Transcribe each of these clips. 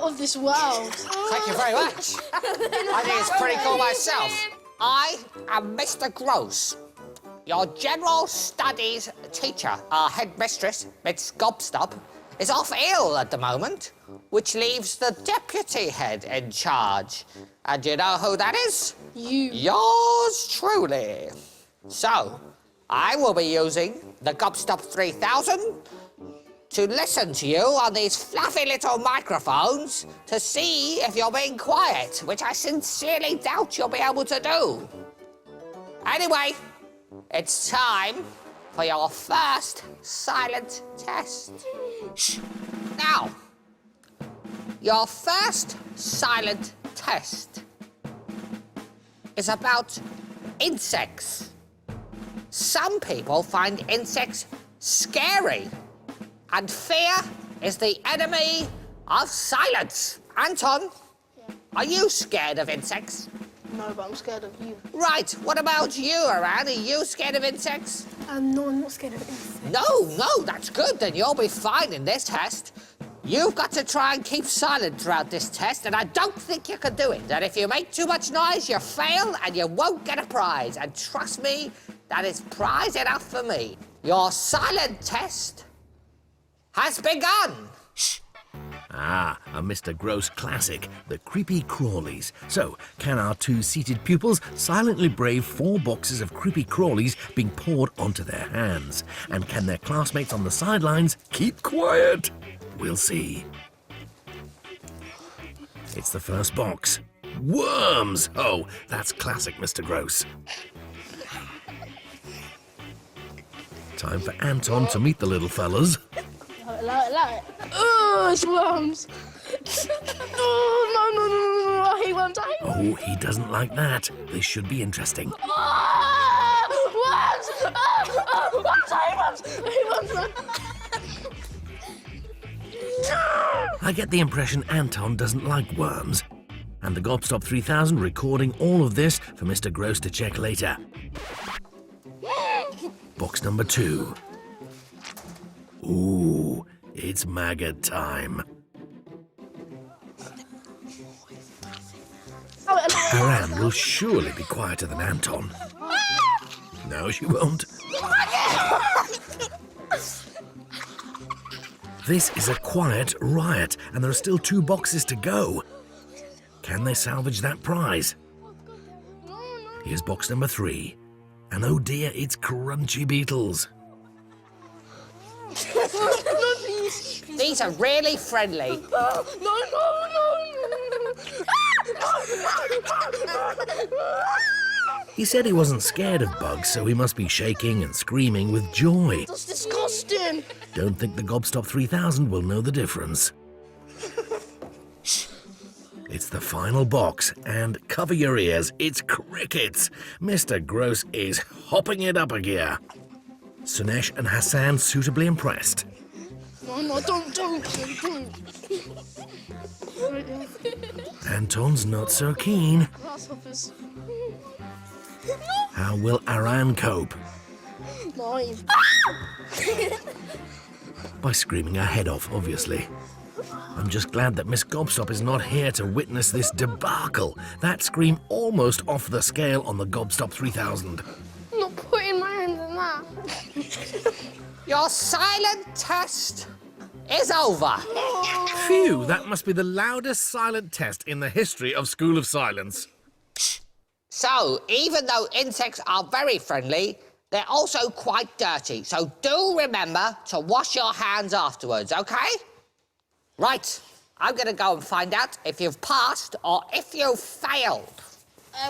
out of this world. Thank you very much. I think it's pretty cool myself. I am Mr. Gross, your general studies teacher. Our headmistress, Miss Gobstop, is off ill at the moment, which leaves the deputy head in charge. And you know who that is? You. Yours truly. So, I will be using the Gobstop 3000 to listen to you on these fluffy little microphones to see if you're being quiet, which I sincerely doubt you'll be able to do. Anyway, it's time for your first silent test. Shh. Now, your first silent test is about insects. Some people find insects scary, and fear is the enemy of silence. Anton, are you scared of insects? No, but I'm scared of you. Right, what about you, Aran? Are you scared of insects? No, I'm not scared of insects. No, that's good, then you'll be fine in this test. You've got to try and keep silent throughout this test, and I don't think you can do it. And if you make too much noise, you fail and you won't get a prize. And trust me, that is prize enough for me. Your silent test has begun. Shh. Ah, a Mr. Gross classic, the creepy crawlies. So, can our two seated pupils silently brave 4 boxes of creepy crawlies being poured onto their hands? And can their classmates on the sidelines keep quiet? We'll see. It's the first box. Worms! Oh, that's classic, Mr. Gross. Time for Anton to meet the little fellas. Allow it. Oh, it's worms. Oh, no. I hate worms. Oh, he doesn't like that. This should be interesting. Worms! I hate worms. I get the impression Anton doesn't like worms. And the Gobstop 3000 recording all of this for Mr. Gross to check later. Box number 2. Ooh, it's maggot time. Aran will surely be quieter than Anton. No, she won't. This is a quiet riot, and there are still 2 boxes to go. Can they salvage that prize? Here's box number 3. And oh dear, it's crunchy beetles. These are really friendly. No. He said he wasn't scared of bugs, so he must be shaking and screaming with joy. That's disgusting. Don't think the Gobstop 3000 will know the difference. It's the final box, and cover your ears, it's crickets. Mr. Gross is hopping it up a gear. Sunesh and Hassan suitably impressed. No, don't. Anton's not so keen. Grasshoppers. How will Aran cope? No. By screaming her head off, obviously. I'm just glad that Miss Gobstop is not here to witness this debacle. That scream almost off the scale on the Gobstop 3000. I'm not putting my hand in that. Your silent test is over. Phew, that must be the loudest silent test in the history of School of Silence. So, even though insects are very friendly, they're also quite dirty. So do remember to wash your hands afterwards, OK? Right, I'm going to go and find out if you've passed or if you've failed.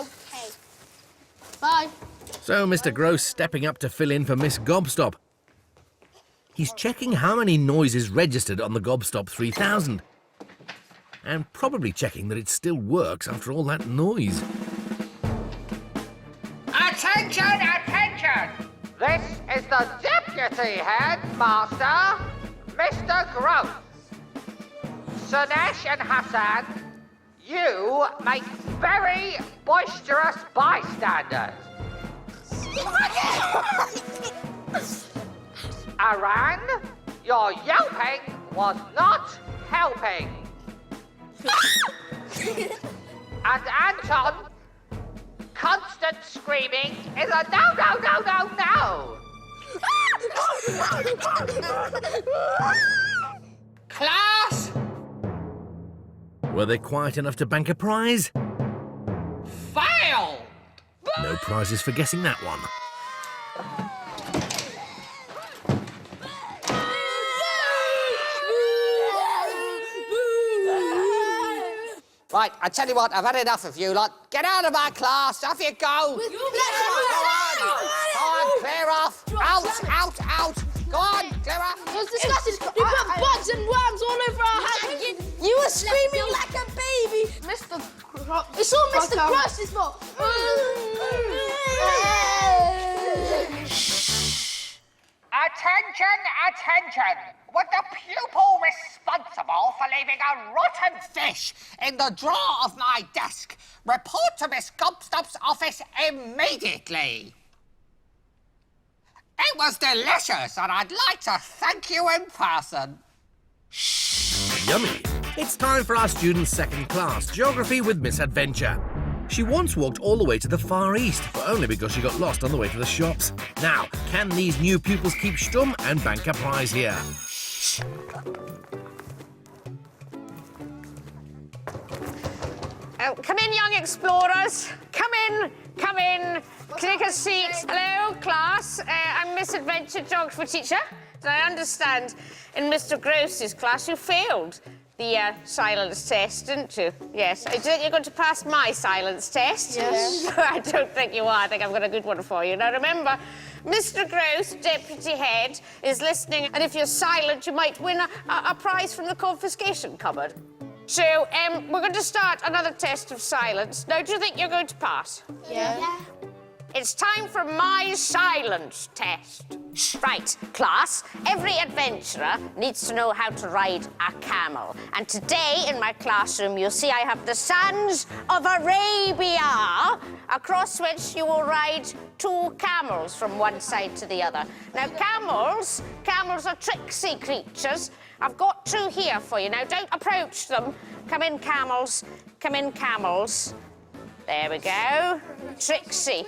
Okay. Bye. So Mr. Gross stepping up to fill in for Miss Gobstop. He's checking how many noises registered on the Gobstop 3000. And probably checking that it still works after all that noise. Attention! This is the Deputy Headmaster, Mr. Gross. Sunesh and Hassan, you make very boisterous bystanders. Aran, your yelping was not helping. And Anton, constant screaming is a no, no, no, no, no. Class! Were they quiet enough to bank a prize? Fail! No prizes for guessing that one. Right, I tell you what, I've had enough of you lot. Get out of my class, off you go. Go on, clear off. Out, out, out. Go on, clear off. It was disgusting. You put bugs and worms all over our hands. You were screaming like a baby. Mr. It's all Mr. Crust's fault. Attention, attention. Would the pupil responsible for leaving a rotten fish in the drawer of my desk report to Miss Gobstop's office immediately? It was delicious, and I'd like to thank you in person. Yummy. It's time for our students' second class, Geography with Miss Adventure. She once walked all the way to the Far East, but only because she got lost on the way to the shops. Now, can these new pupils keep stum and bank a prize here? Come in, young explorers. Come in, come in. Take a seat. Hello, class. I'm Miss Adventure Geography teacher. And I understand in Mr. Gross's class you failed the silence test, didn't you? Yes. Do you think you're going to pass my silence test? Yes. I don't think you are. I think I've got a good one for you. Now, remember, Mr. Gross, deputy head, is listening, and if you're silent, you might win a prize from the confiscation cupboard. So, we're going to start another test of silence. Now, do you think you're going to pass? Yeah. It's time for my silence test. Right, class, every adventurer needs to know how to ride a camel. And today, in my classroom, you'll see I have the sands of Arabia, across which you will ride 2 camels from one side to the other. Now, camels are tricksy creatures. I've got 2 here for you. Now, don't approach them. Come in, camels. Come in, camels. There we go. Tricksy.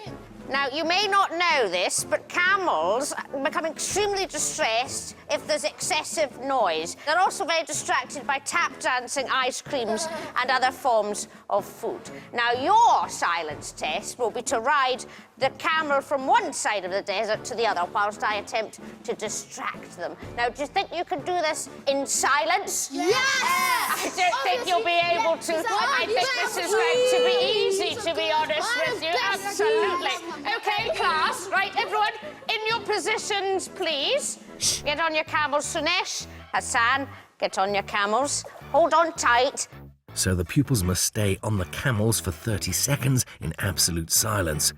Now, you may not know this, but camels become extremely distressed if there's excessive noise. They're also very distracted by tap dancing, ice creams, and other forms of food. Now, your silence test will be to ride the camel from one side of the desert to the other whilst I attempt to distract them. Now, do you think you can do this in silence? Yes! I don't think you'll be able to. I think this is going to be easy, to be honest with you. Absolutely. OK, class. Right, everyone, in your positions, please. Get on your camels, Sunesh. Hassan, get on your camels. Hold on tight. So the pupils must stay on the camels for 30 seconds in absolute silence.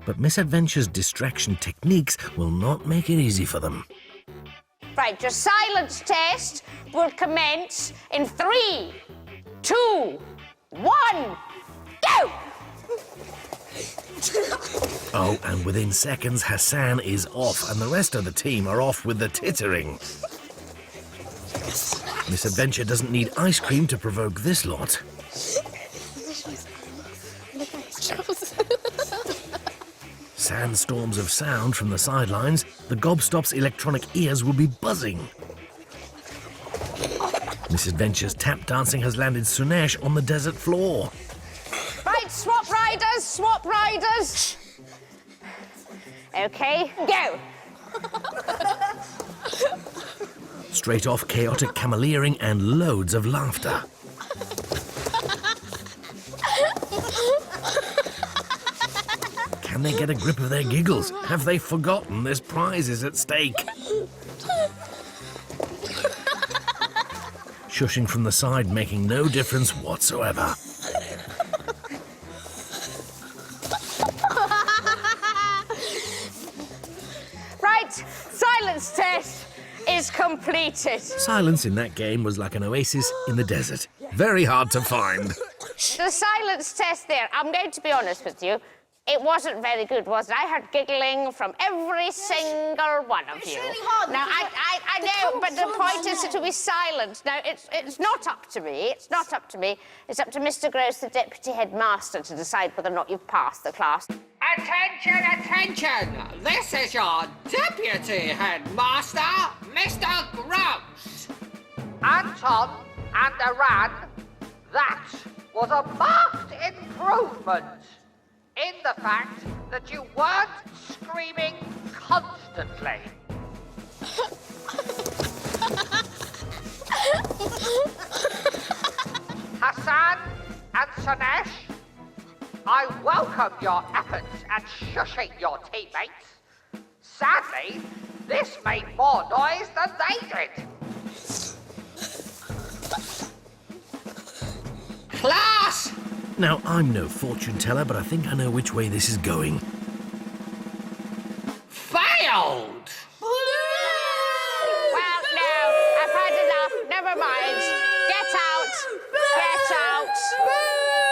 But Miss Adventure's distraction techniques will not make it easy for them. Right, your silence test will commence in 3, 2, 1, go! Oh, and within seconds, Hassan is off, and the rest of the team are off with the tittering. Miss Adventure doesn't need ice cream to provoke this lot. Sandstorms of sound from the sidelines, the Gobstop's electronic ears will be buzzing. Miss Adventure's tap dancing has landed Sunesh on the desert floor. Right, swap riders, swap riders. OK, go. Straight off, chaotic cameleering and loads of laughter. Can they get a grip of their giggles? Have they forgotten this prize is at stake? Shushing from the side making no difference whatsoever. Right, silence test is completed. Silence in that game was like an oasis in the desert. Very hard to find. The silence test there, I'm going to be honest with you, It wasn't very good, was it? I heard giggling from every single one of you. It's really hard. Now, I know, but the point is to be silent. Now, it's not up to me. It's not up to me. It's up to Mr. Gross, the deputy headmaster, to decide whether or not you've passed the class. Attention, attention! This is your deputy headmaster, Mr. Gross. Anton and Iran, that was a marked improvement in the fact that you weren't screaming constantly. Hassan and Sanesh, I welcome your efforts at shushing your teammates. Sadly, this made more noise than they did. Class! Now, I'm no fortune teller, but I think I know which way this is going. Failed! Well, no, I've had enough. Never mind. Get out. Get out.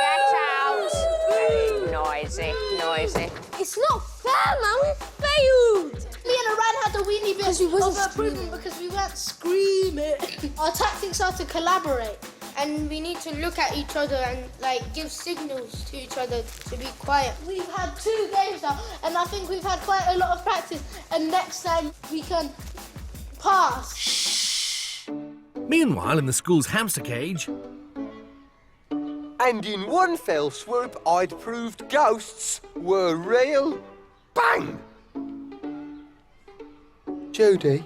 Get out. Very noisy, noisy. It's not fair, man. We failed. Me and Iran had the weenie bit of improvement because we weren't screaming. Our tactics are to collaborate. And we need to look at each other and, like, give signals to each other to be quiet. We've had 2 games now, and I think we've had quite a lot of practice. And next time, we can pass. Shh. Meanwhile, in the school's hamster cage... And in one fell swoop, I'd proved ghosts were real. Bang! Jodie,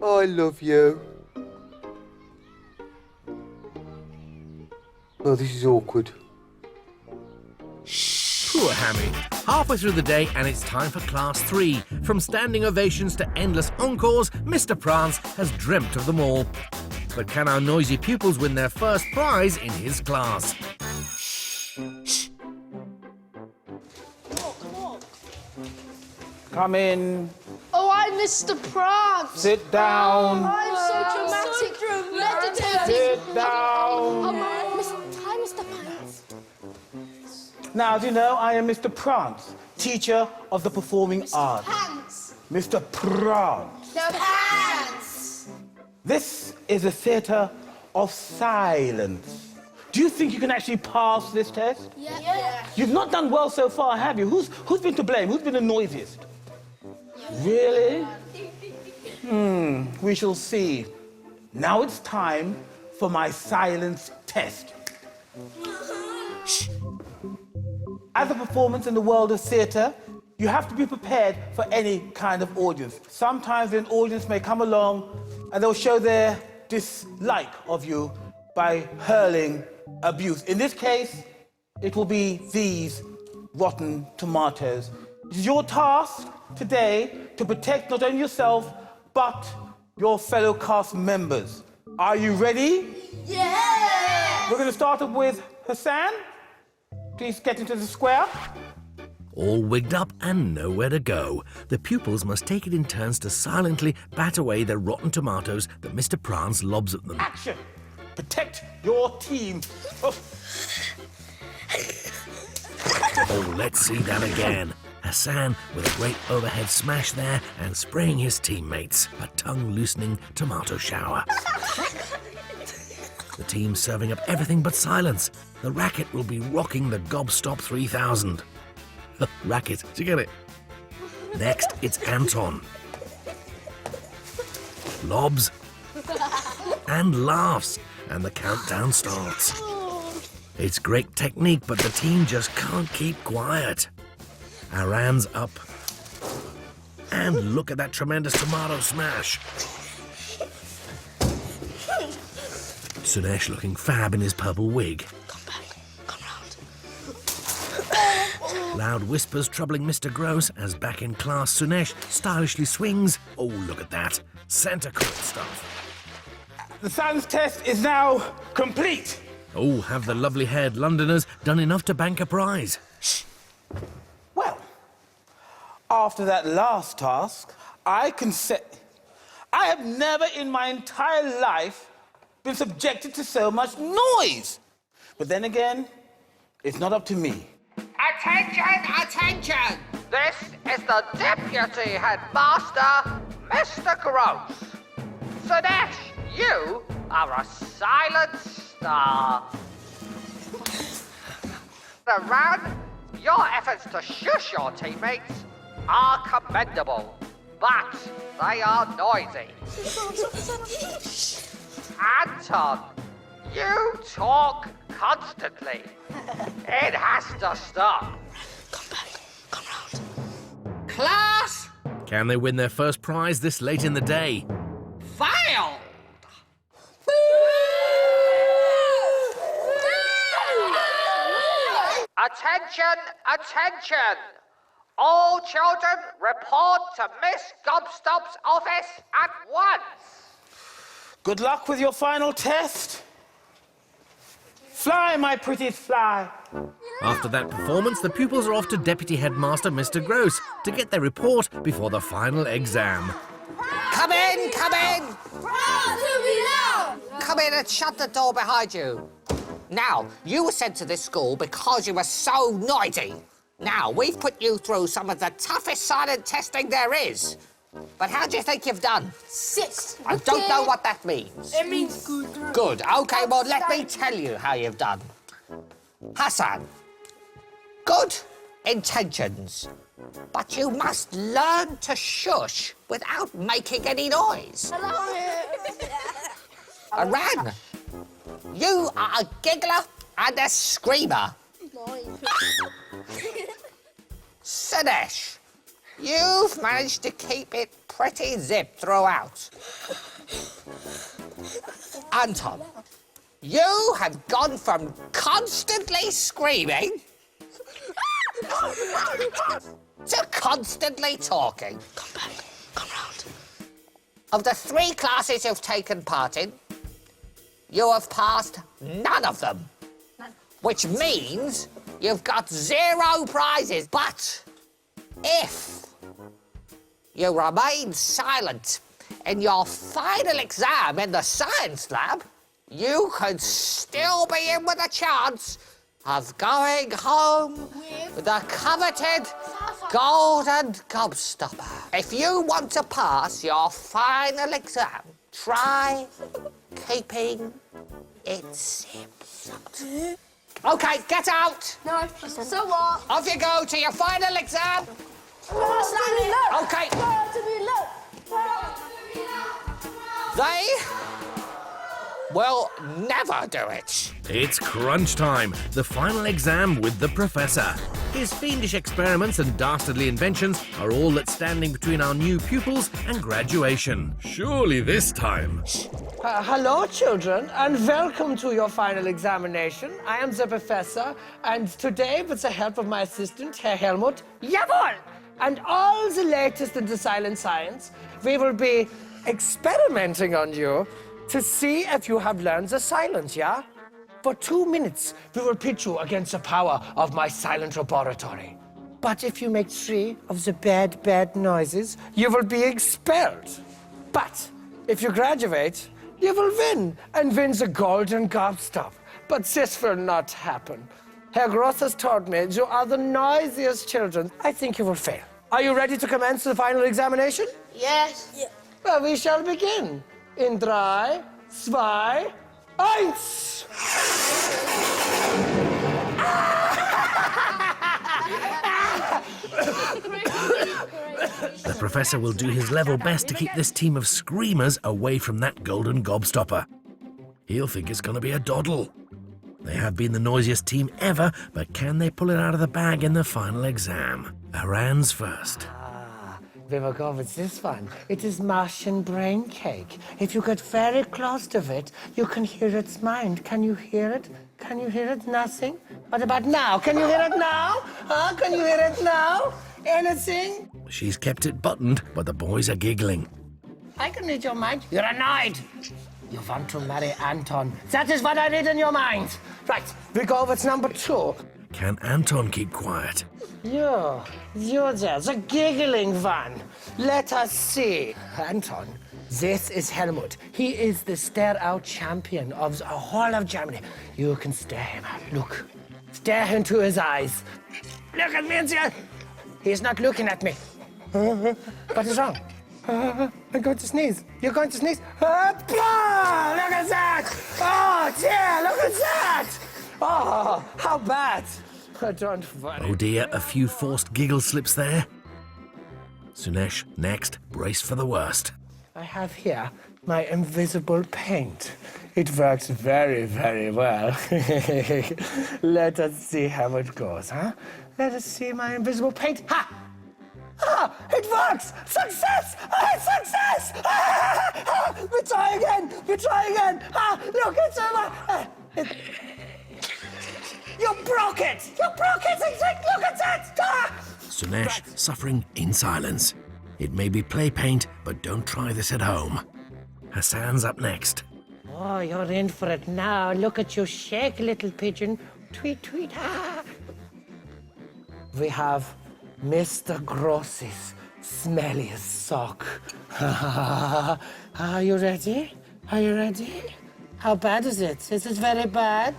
I love you. Oh, this is awkward. Poor Hammy. Halfway through the day and it's time for Class 3. From standing ovations to endless encores, Mr. Prance has dreamt of them all. But can our noisy pupils win their first prize in his class? Come in. Oh, I'm Mr. Prance. Sit down. I'm so dramatic. Meditative. Sit down. Hi, Mr. Prance. Now, do you know, I am Mr. Prance, teacher of the performing arts. Pants. Mr. Prance. The pants. This is a theatre of silence. Do you think you can actually pass this test? Yeah. You've not done well so far, have you? Who's been to blame? Who's been the noisiest? Really? We shall see. Now it's time for my silence test. As a performance in the world of theatre, you have to be prepared for any kind of audience. Sometimes an audience may come along and they'll show their dislike of you by hurling abuse. In this case, it will be these rotten tomatoes. It is your task today to protect not only yourself, but your fellow cast members. Are you ready? Yeah. We're going to start off with Hassan. Please get into the square. All wigged up and nowhere to go. The pupils must take it in turns to silently bat away the rotten tomatoes that Mr. Prance lobs at them. Action! Protect your team. Oh. Oh, let's see that again. Hassan with a great overhead smash there and spraying his teammates. A tongue-loosening tomato shower. The team serving up everything but silence. The racket will be rocking the Gobstop 3000. Racket, do you get it? Next, it's Anton. Lobs. And laughs. And the countdown starts. It's great technique, but the team just can't keep quiet. Aran's up. And look at that tremendous tomato smash. Sunesh looking fab in his purple wig. Come back. Come round. Loud whispers troubling Mr. Gross as back in class Sunesh stylishly swings. Oh, look at that. Santa Claus stuff. The silence test is now complete. Oh, have the lovely-haired Londoners done enough to bank a prize? Well, after that last task, I can say I have never in my entire life been subjected to so much noise. But then again, it's not up to me. Attention, attention! This is the Deputy Headmaster, Mr. Gross. Sadesh, you are a silent star. Ran, your efforts to shush your teammates are commendable, but they are noisy. Anton, you talk constantly. It has to stop. Come back. Come round. Class, Can they win their first prize this late in the day? failed. Attention, attention! All children report to Miss Gobstop's office at once. Good luck with your final test. Fly, my pretties, fly. After that performance, the pupils are off to Deputy Headmaster Mr. Gross to get their report before the final exam. Come in, come in! Come in and shut the door behind you. Now, you were sent to this school because you were so noisy. Now, we've put you through some of the toughest silent testing there is. But how do you think you've done? 6. I don't know what that means. It means good. Good. OK, well, let me tell you how you've done. Hassan, good intentions, but you must learn to shush without making any noise. Aran, you are a giggler and a screamer. Sadesh, you've managed to keep it pretty zipped throughout. Anton, you have gone from constantly screaming to constantly talking. Come back. Come round. Of the 3 classes you've taken part in, you have passed none of them. Which means you've got 0 prizes. But if you remain silent in your final exam in the science lab, you could still be in with a chance of going home with the coveted golden gobstopper. If you want to pass your final exam, try keeping it zipped. OK, get out. No, so what? Off you go to your final exam. OK. They will never do it. It's crunch time, the final exam with the professor. His fiendish experiments and dastardly inventions are all that's standing between our new pupils and graduation. Surely this time. Hello, children, and welcome to your final examination. I am the professor, and today, with the help of my assistant, Herr Helmut, jawohl, and all the latest in the silent science, we will be experimenting on you to see if you have learned the silence, yeah? For 2 minutes, we will pit you against the power of my silent laboratory. But if you make 3 of the bad noises, you will be expelled. But if you graduate, you will win and win the golden gobstop. But this will not happen. Herr Gross has told me you are the noisiest children. I think you will fail. Are you ready to commence the final examination? Yes. Yeah. Well, we shall begin. In 3, 2, 1. The professor will do his level best to keep this team of screamers away from that golden gobstopper. He'll think it's going to be a doddle. They have been the noisiest team ever, but can they pull it out of the bag in the final exam? Aran's first. We will go with this one. It is Martian brain cake. If you get very close to it, you can hear its mind. Can you hear it? Can you hear it? Nothing? What about now? Can you hear it now? Huh? Can you hear it now? Anything? She's kept it buttoned, but the boys are giggling. I can read your mind. You're annoyed. You want to marry Anton. That is what I read in your mind. Right, we go with number 2. Can Anton keep quiet? You're there, the giggling one. Let us see. Anton, this is Helmut. He is the stare-out champion of the whole of Germany. You can stare him out. Look, Stare into his eyes. Look at me and see. He's not looking at me. What is wrong? I'm going to sneeze. You're going to sneeze? Look at that! Oh, dear, look at that! Oh, how bad. Don't worry. Oh dear, a few forced giggle slips there. Sunesh, next, brace for the worst. I have here my invisible paint. It works very, very well. Let us see how it goes, huh? Let us see my invisible paint. Ha! Ah, it works! Success! Success! We try again! We try again! Look, it's over! You broke it! You broke it! Look at that! Sunesh suffering in silence. It may be play paint, but don't try this at home. Hassan's up next. Oh, you're in for it now. Look at you shake, little pigeon. Tweet, tweet. We have Mr. Gross's smelliest sock. Are you ready? Are you ready? How bad is it? Is it very bad?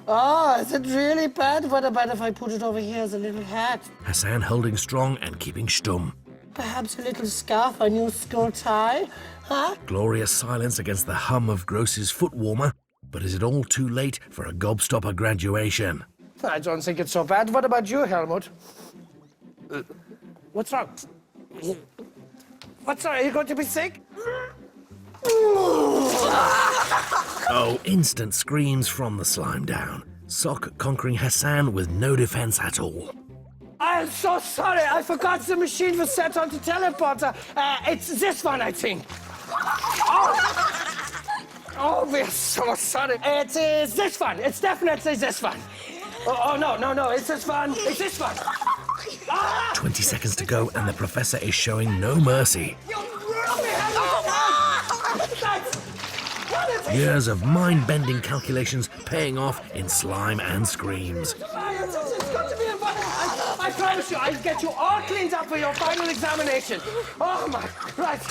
Oh, is it really bad? What about if I put it over here as a little hat? Hassan holding strong and keeping stum. Perhaps a little scarf, a new school tie? Huh? Glorious silence against the hum of Gross's foot warmer. But is it all too late for a gobstopper graduation? I don't think it's so bad. What about you, Helmut? What's wrong? What's wrong? Are you going to be sick? Oh, instant screams from the slime down. Sock conquering Hassan with no defense at all. I'm so sorry. I forgot the machine was set on the teleporter. It's this one, I think. Oh, we're so sorry. It is this one. It's definitely this one. Oh, no. It's this one. It's this one. 20 seconds to go, and the professor is showing no mercy. Years of mind-bending calculations paying off in slime and screams. I promise you, I'll get you all cleaned up for your final examination. Oh, my... Right.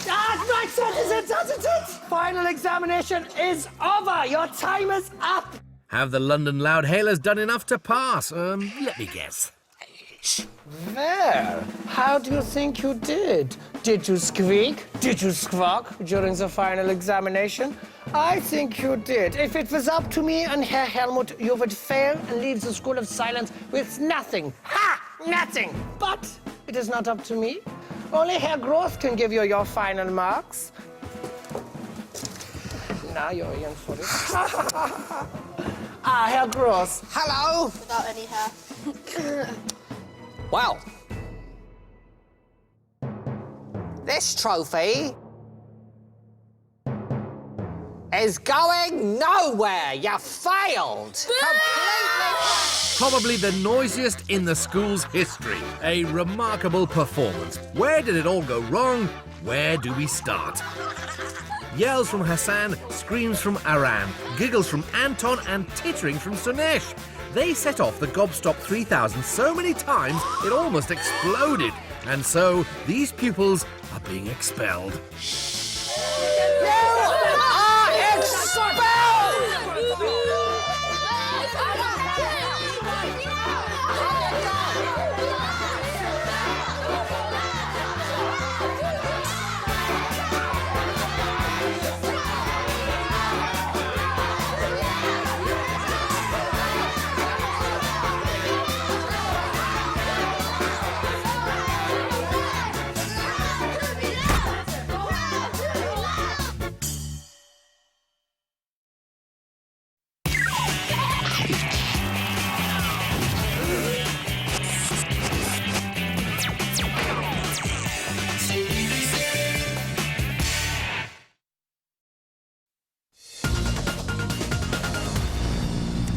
Right, that's it. Final examination is over. Your time is up. Have the London Loudhailers done enough to pass? Let me guess. Well, how do you think you did? Did you squeak? Did you squawk during the final examination? I think you did. If it was up to me and Herr Helmut, you would fail and leave the School of Silence with nothing. Ha! Nothing! But it is not up to me. Only Herr Gross can give you your final marks. Now you're in for it. Herr Gross. Hello. Without any hair. Well, this trophy is going nowhere. You failed. Completely. Probably the noisiest in the school's history. A remarkable performance. Where did it all go wrong? Where do we start? Yells from Hassan, screams from Aram, giggles from Anton, and tittering from Sunesh. They set off the Gobstop 3000 so many times it almost exploded. And so these pupils are being expelled. You are expelled!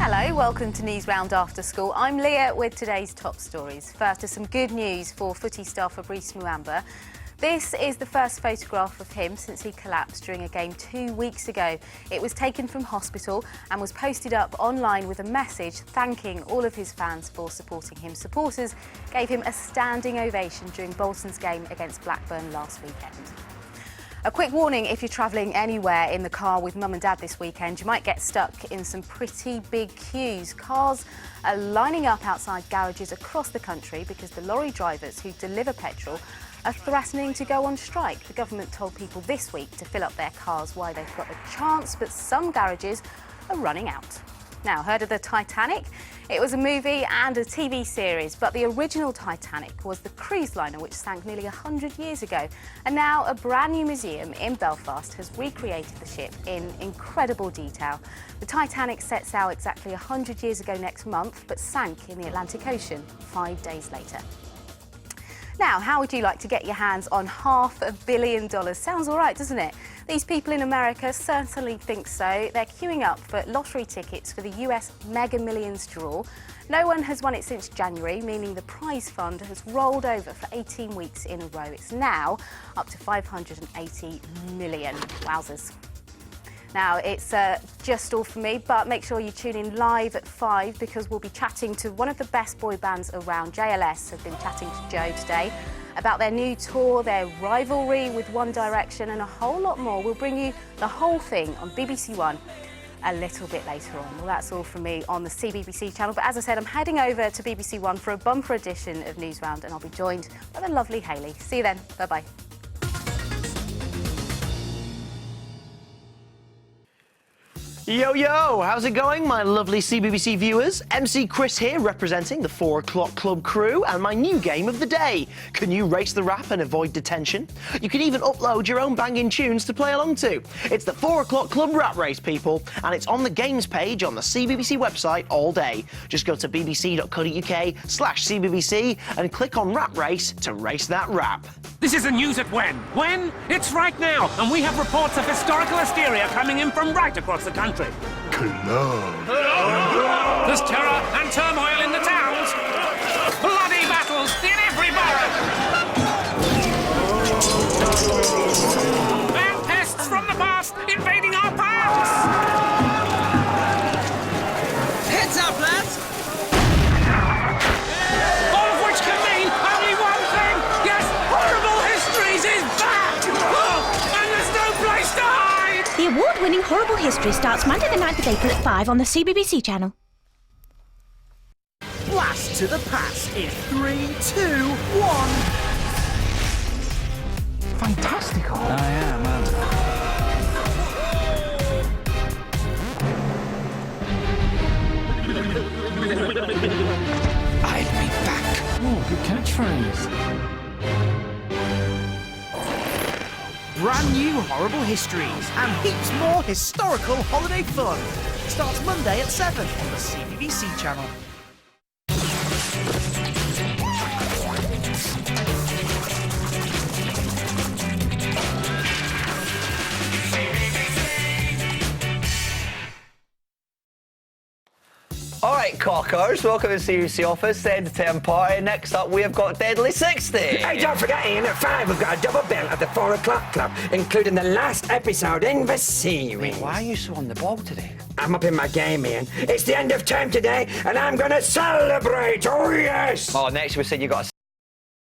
Hello, welcome to Newsround After School. I'm Leah with today's top stories. First is some good news for footy star Fabrice Muamba. This is the first photograph of him since he collapsed during a game 2 weeks ago. It was taken from hospital and was posted up online with a message thanking all of his fans for supporting him. Supporters gave him a standing ovation during Bolton's game against Blackburn last weekend. A quick warning, if you're travelling anywhere in the car with mum and dad this weekend, you might get stuck in some pretty big queues. Cars are lining up outside garages across the country because the lorry drivers who deliver petrol are threatening to go on strike. The government told people this week to fill up their cars while they've got a chance, but some garages are running out. Now, heard of the Titanic? It was a movie and a TV series, but the original Titanic was the cruise liner which sank nearly 100 years ago. And now a brand new museum in Belfast has recreated the ship in incredible detail. The Titanic sets out exactly 100 years ago next month, but sank in the Atlantic Ocean 5 days later. Now, how would you like to get your hands on $500 million? Sounds all right, doesn't it? These people in America certainly think so. They're queuing up for lottery tickets for the US Mega Millions draw. No one has won it since January, meaning the prize fund has rolled over for 18 weeks in a row. It's now up to $580 million. Wowzers. Now, it's just all for me, but make sure you tune in live at 5 because we'll be chatting to one of the best boy bands around. JLS have been chatting to Joe today about their new tour, their rivalry with One Direction and a whole lot more. We'll bring you the whole thing on BBC One a little bit later on. Well, that's all from me on the CBBC channel, but as I said, I'm heading over to BBC One for a bumper edition of Newsround and I'll be joined by the lovely Hayley. See you then. Bye-bye. Yo, yo, how's it going, my lovely CBBC viewers? MC Chris here, representing the 4 o'clock Club crew and my new game of the day. Can you race the rap and avoid detention? You can even upload your own banging tunes to play along to. It's the 4 o'clock Club rap race, people, and it's on the games page on the CBBC website all day. Just go to bbc.co.uk/CBBC and click on rap race to race that rap. This is the news at when? When? It's right now, and we have reports of historical hysteria coming in from right across the country. There's terror and turmoil in the towns. Bloody battles in every borough. And pests from the past invading our parks. Heads up, lads! All of which can mean only one thing. Yes, Horrible Histories is back. Oh, and there's no place to hide. The award-winning Horrible History starts Monday the 9th of April at 5 on the CBBC channel. Blast to the past in 3, 2, 1. Fantastical. I am, man. I'll be back. Oh, good catchphrase. Brand new Horrible Histories and heaps more historical holiday fun. Starts Monday at 7 on the CBBC channel. All right, cockers, welcome to the CBBC office, the entertainment party. Next up, we have got Deadly 60. Hey, don't forget, Ian, at 5 we've got a double bill at the 4 o'clock club, including the last episode in the series. Why are you so on the ball today? I'm up in my game, Ian. It's the end of term today, and I'm gonna celebrate, oh yes! Oh, next we said you got a